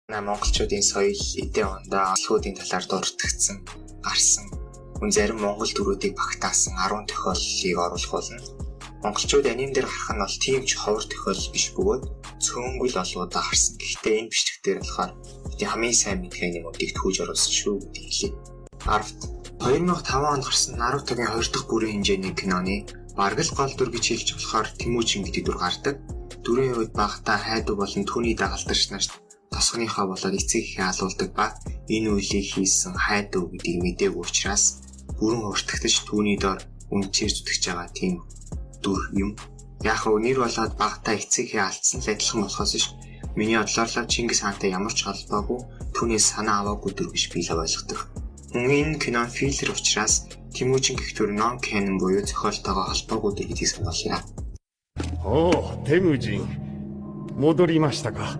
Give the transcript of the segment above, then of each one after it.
Монголчуудын соёл, эдийн ондоо алхуудын талаар дурдгдсан, гарсан, хүн зарим монгол төрүүдийг багтаасан 10 тохиолдлыг оруулах болно. Монголчууд аним дээр гарах нь бол тийм ч ховор тохиолдол биш бөгөөд цөөнгөл олгуудаа харсан. Гэхдээ энэ бичлэгтэр болохоор бидний хамгийн сайн мэдхээ юмуудыг түүж оруулсан шүү гэдгийг хэлье. 2005 онд гарсан Наруто-гийн 2 дахь бүрийн хэмжээний киноны бараг л гол дүр гэж хэлж болохоор Тэмүүжин гэдэг дүр гардаг. Дүрийн үед багтаа хайдуу болон түүний дагалдарч нарт тосгоныхоо болоод эцэг ихээ алуулдаг ба энэ үйлийг хийсэн хайдуу гэдгийг мэдээгүй учраас бүрэн уртагдаж түүний доор үнчээр зүтгэж байгаа тийм дүр юм. Яг нь нэр болоод багтаа эцэг ихээ алдсан л адилхан болохоос ш. Миний бодлоор Чингис хаантай ямар ч холбоогүй түүний санаа аваагүй дүр биш би л ойлгодог. Энэ кино филлер учраас Тэмүүжин гэх дүр нон кэнон буюу зохиолтойгоо холбоогүй дүр гэдгийг сануулъя. Тэмүүжин. Модоримашта ка.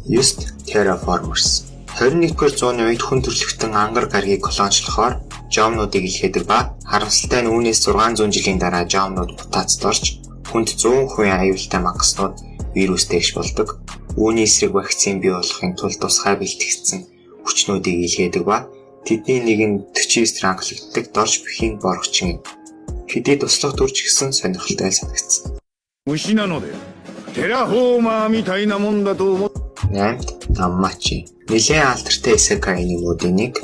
Just Terraformers 21-р зууны үед хүн төрөлхтөн ангар гарагийг колоничлохоор жомнуудыг илгээдэг ба харамсалтай нь үүнээс 600 жилийн дараа жомнууд мутацд орж хүнд 100% аюултай магаснууд вирустэйгш болдог. Үүний эсрэг вакцин бий болохын тулд тусгай бэлтгэгдсэн хүчнүүдийг илгээдэг ба тэдний нэг нь 49 ранглагддаг дорж бүхийн боргочин. Хэдий туслах дүрч гисэн сонирхолтой санагдсан. 8. Даммачи. Нэлээд алдартай исекай юмуудын нэг.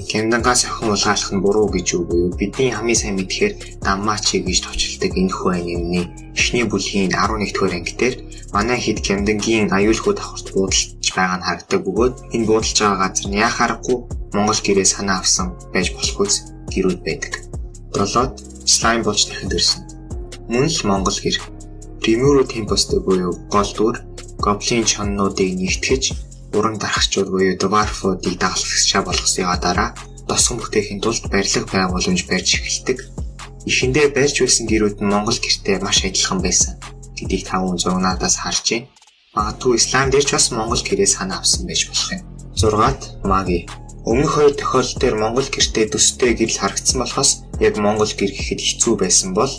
Кендангаас охин улгаалах нь буруу гэж үг буюу бидний хамгийн сайн мэдхээр Даммачи гэж товчилдаг энэхүү анимны эхний бүлгийн 11-р анги дээр манай хэд Кендангийн аюулгүй давхарт буудалж байгаа нь харагдаг бөгөөд энэ буудалж байгаа газар нь яах аргагүй Монгол гэрээ санаа авсан байж болох үс гэрүүд байдаг. 7. Слайм болж дахид ирсэн. Мөн л Монгол гэр. Римүрү темпостэй буюу гол дүр гоблин чоннуудыг нэгтгэж уран дарахчуд буюу дварфуудыг дагалгагчаа болгосныхаа дараа досгон бүтээхийн тулд барилга байгууламж барьж эхэлдэг. Эхэндээ барьж байсан гэрүүд нь Монгол гэртэй маш адилхан байсан гэдгийг 500 надаас харж байна. Магадгүй ислам дээр ч бас Монгол гэрээ санаа авсан байж болох юм. 6-т маги. Өмнөх хоёр тохиолдол дээр Монгол гэртэй төстэй гэрэл харагдсан болохоос яг Монгол гэр гэхэд хэцүү байсан бол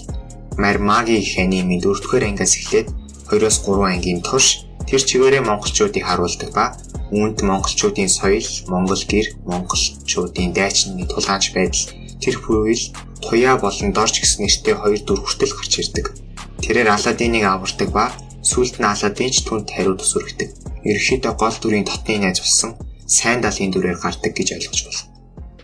маги гэх анимын 4-р ангиас эхлээд 2-3 ангийн турш тэр чигээрээ монголчуудыг харуулдаг ба үүнд монголчуудын соёл, монгол гэр, монголчуудын дайчны тулгаанч байдал тэр бүвэл туяа болон дорж гэсэн нэртэй 2 дүр хүртэл гарч ирдэг. Тэрээр Аладдиныг авардаг ба сүүлд нь Аладдин ч түнд хариу төсвөргдөг. Ерөнхийдөө гол дүрийн дотны найз болсон сайн далын дүрээр гардаг гэж ойлгож байна.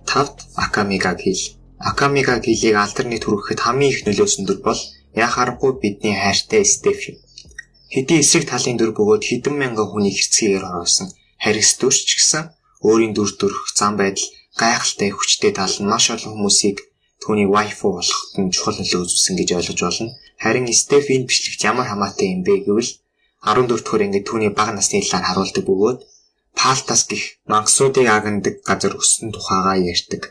5-т Акамига гил. Акамига гилийг алдарны төрөөхөд хамгийн их нөлөөсөн дүр бол яах аргагүй бидний хайртай Стефи. Хэдий эсрэг талын дүр бөгөөд хэдэн мянган хүнийг хэрцгийгээр оруулсан харис дүрч гэсэн өөрийн дүр төрх зам байдал гайхалтай хүчтэй тал нь маш олон хүмүүсийг түүний вайфу болоход нь чухал нөлөө үзүүлсэн гэж ойлгож байна. Харин Стефи энэ бичлэгт ямар хамаатай юм бэ гэвэл 14-р ангид түүний бага насны талаар харуулдаг бөгөөд Палтас гэх мангасуудыг агнадаг газар өссөн тухайгаа ярьдаг.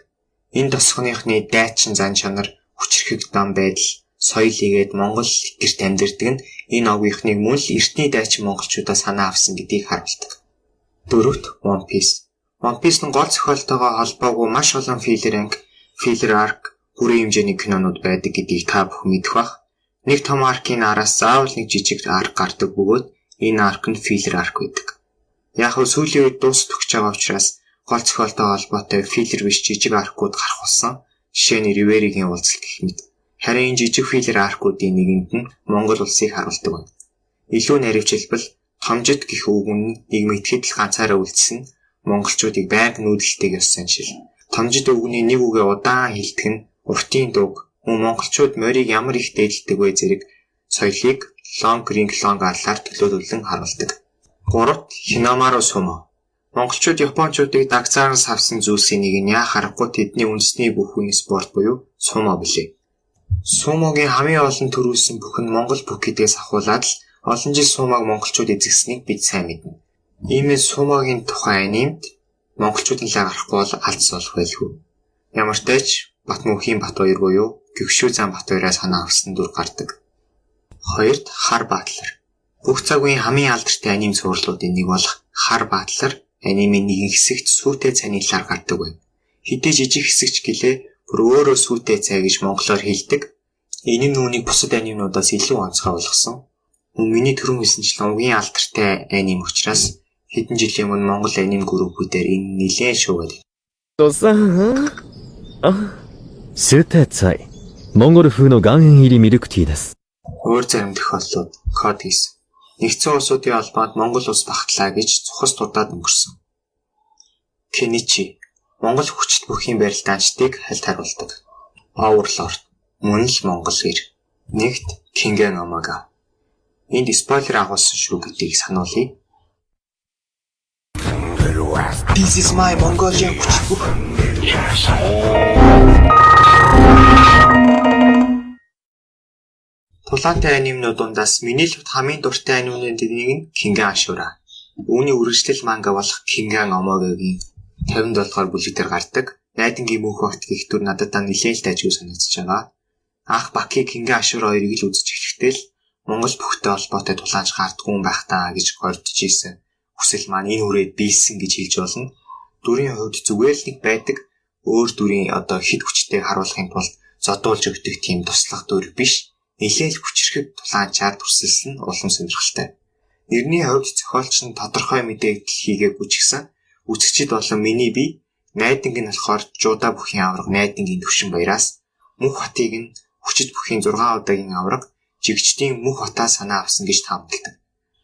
Энэ тосгоныхны дайчин зан чанар, хүчрхэг дам байдал, соёл игээд Монгол гэрт амьдардаг нь энэ овгийнхныг мөн л эртний дайчин монголчуудаа санаа авсан гэдгийг харуулдаг. 4-т One Piece. One Piece нь гол зохиолтойгоо холбоогүй маш олон filler arc, бүрэн хэмжээний кинонууд байдаг гэдгийг та бүхэн мэдэх бах. Нэг том аркийн араас заавал нэг жижиг arc гардаг бөгөөд энэ arc нь filler arc байдаг. Яг нь сүүлийн үед дуусах төгсөж байгаа учраас гол зохиолтойгоо холбоотой filler биш жижиг arc-ууд гарах болсон. Жишээ нь Риверигийн уулзалт гэх мэт. Харин энэ жижиг filler arc-уудын нэгэнд нь Монгол улсыг харуулдаг байна. Илүү наривчлбал томжид гэх үг нь нэг мэдхэд л ганцаараа үлдсэн монголчуудыг байнга нүүдэлтэйг ёссон шил. Томжид үгний нэг үгээ удаан хэлдэг нь уртын дуг мөн монголчууд морийг ямар их дээдэлдэг вэ зэрэг соёлыг long аллаар төлөөлөлөн харуулдаг. 3-т Хинамару сумо. Монголчууд японочдыг дагцаараас авсан зүйлсийн нэг нь яах аргагүй тэдний үндэсний бүх үеийн спорт буюу сумо билээ. Сумогийн хамгийн олон төрүүлсэн бүх нь Монгол бүх гэдгээс ахуулаад л олон жил сумог монголчууд эзэгсэнийг бид сайн мэднэ. Иймээс сумогийн тухай анимд монголчуудын лаг арахгүй бол алдс болох байлгүй. Ямар ч тач Батмөнхийн Батбаяр буюу Гөгшүү зам Батбаяраас санаа авсан дүр гардаг. 2-т Хар Баатлар. Бүх цаг үеийн хамгийн алдартай аним цувралуудын нэг болох Хар Баатлар анимын нэгэн хэсэгт сүйтэй цайны талаар гардаг байна. Хэдий жижиг хэсэгч гэлээ бүр өөрөө сүйтэй цай гэж монголоор хэлдэг. Энэ нь үүнийг бусад анимнуудаас илүү онцгой болгосон. Миний түрүүн хэлсэнчлэн угийн алдартай аним учраас Хэдэн жилийн өмнө Монгол аним группүүдээр энэ нэлээд шуугаад. とさん。あ、ステツァイ。モンゴル風の岩塩入りミルクティーです。 Өөр зарим тохиолдлууд код хийсэн. Нэгдсэн улсуудын холбоонд Монгол улс багтлаа гэж цухас дурдаад өнгөрсөн. Кеничи Монгол хүчит бүхийн барилдаанчдыг хальт харуулдаг. Overlord мөн л Монгол гэр. Нэгт Кингэн Амага. Энд спойлер агуулсан шүү гэдгийг сануулъя. This is my Mongolian хүчит бүх. Тулаантай анимнууд дундаас миний л хамгийн дуртай анимнуудын нэг нь Кингэн Ашура. Үүний үргэлжлэл манга болох Кингэн Амагагийн 57 дугаар бүлэг дээр гардаг. Найдангийн мөнх багт гэх дүр надад нэлээд л дайггүй санагдаж байгаа. Анх Баки Кингэн Ашура хоёрыг л үзэж эхлэхдээ л Монгол бүхтэй холбоотой тулаанч гардгүй юм байх таа гэж гордож ийсэн. Хүсэл маань энэ үрээд биелсэн гэж хэлж болно. Дүрийн хувьд зүгээр л нэг байдаг. Өөр дүрийн хэд хүчтэйг харуулахын тулд зодуулж өгдөг тийм туслах дүр биш. Нэлээд хүчрхэг тулаанчаар дүрсэлсэн улам сонирхолтой. Нэрний хувьд зохиолч нь тодорхой мэдээлэл хийгээгүй ч гэсэн үзэгчид болон миний бие найданг нь болохоор Жуда бүхийн авраг найдангийн төвшин баяраас мөнх хотыг нь хүчит бүхийн 6 удаагийн авраг жигчдийн мөнх хотаа санаа авсан гэж таамагладаг.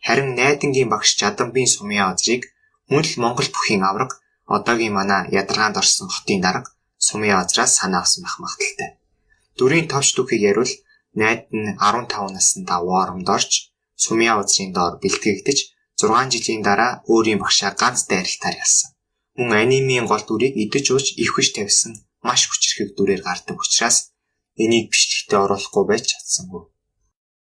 Харин найдангийн багш Жадамбын сумын азрыг мөн л Монгол бүхийн авраг одоогийн манай ядаргаанд орсон хотын дарга сумын азраас санаа авсан байх магадaltaй. Дүрийн товч түүхийг яривал найд нь 15 наснда Воромд орж сумын азрын доор бэлтгэгдэж 6 жилийн дараа өөрийн багшаа ганц дайралтаар ялсан. Мөн анимын гол дүрийг идэж ууж их хүч тавьсан маш хүчрхэг дүрээр гардаг учраас энийг бичлэгтээ оруулахгүй байж чадсангүй.